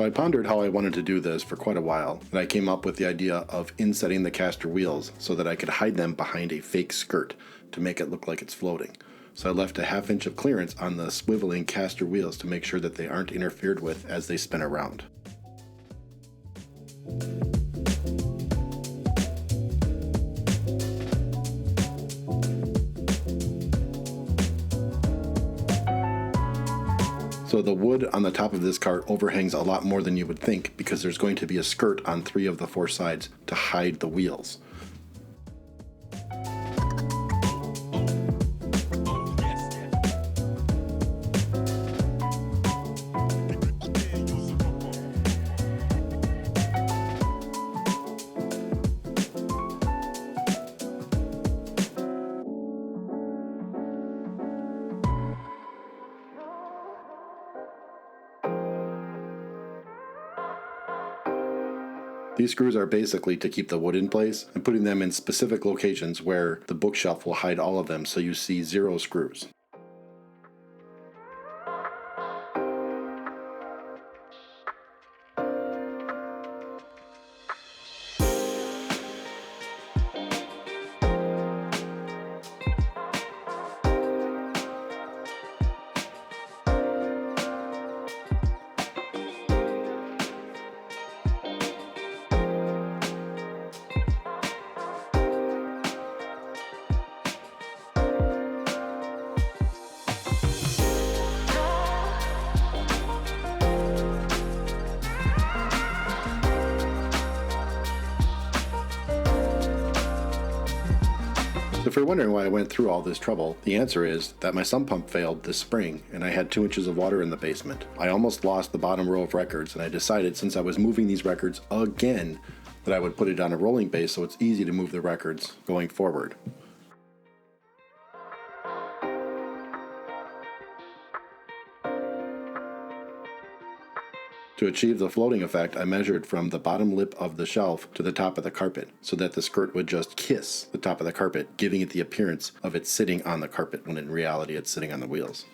I pondered how I wanted to do this for quite a while, and I came up with the idea of insetting the caster wheels so that I could hide them behind a fake skirt to make it look like it's floating. So I left a ½ inch of clearance on the swiveling caster wheels to make sure that they aren't interfered with as they spin around. So the wood on the top of this cart overhangs a lot more than you would think because there's going to be a skirt on 3 of the 4 sides to hide the wheels. These screws are basically to keep the wood in place and putting them in specific locations where the bookshelf will hide all of them so you see 0 screws. If you're wondering why I went through all this trouble, the answer is that my sump pump failed this spring and I had 2 inches of water in the basement. I almost lost the bottom row of records, and I decided since I was moving these records again that I would put it on a rolling base so it's easy to move the records going forward. To achieve the floating effect, I measured from the bottom lip of the shelf to the top of the carpet so that the skirt would just kiss the top of the carpet, giving it the appearance of it sitting on the carpet when in reality it's sitting on the wheels.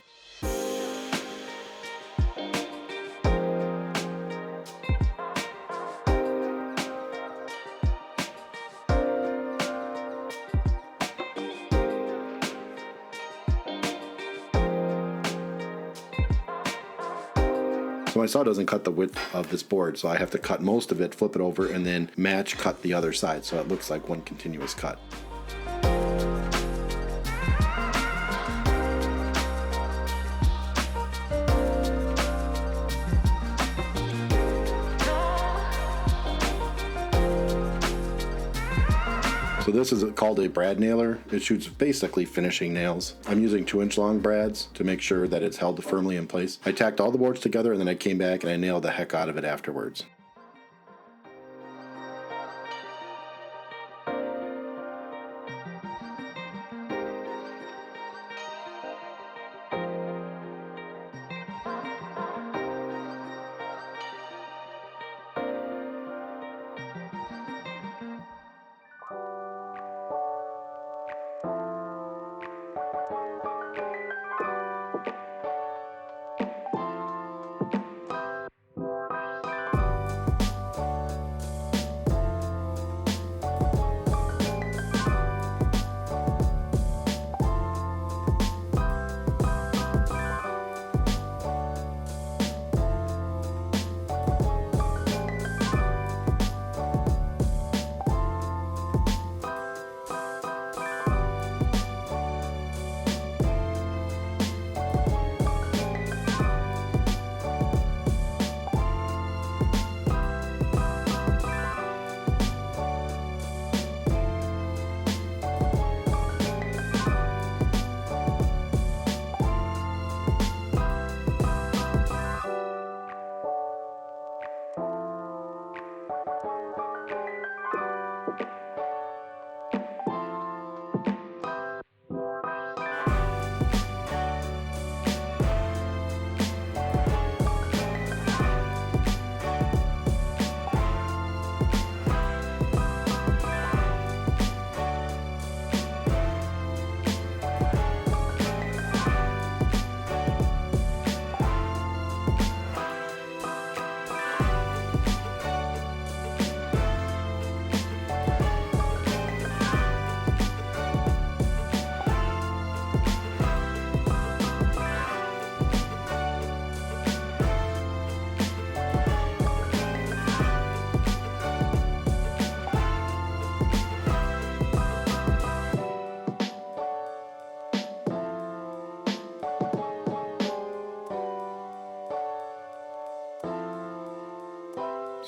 So my saw doesn't cut the width of this board, so I have to cut most of it, flip it over, and then match cut the other side so it looks like one continuous cut. So this is called a brad nailer. It shoots basically finishing nails. I'm using 2-inch long brads to make sure that it's held firmly in place. I tacked all the boards together and then I came back and I nailed the heck out of it afterwards.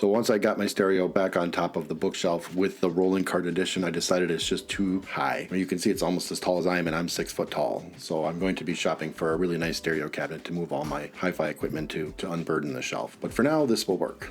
So once I got my stereo back on top of the bookshelf with the rolling cart edition, I decided it's just too high. You can see it's almost as tall as I am, and I'm 6 foot tall. So I'm going to be shopping for a really nice stereo cabinet to move all my hi-fi equipment to unburden the shelf. But for now, this will work.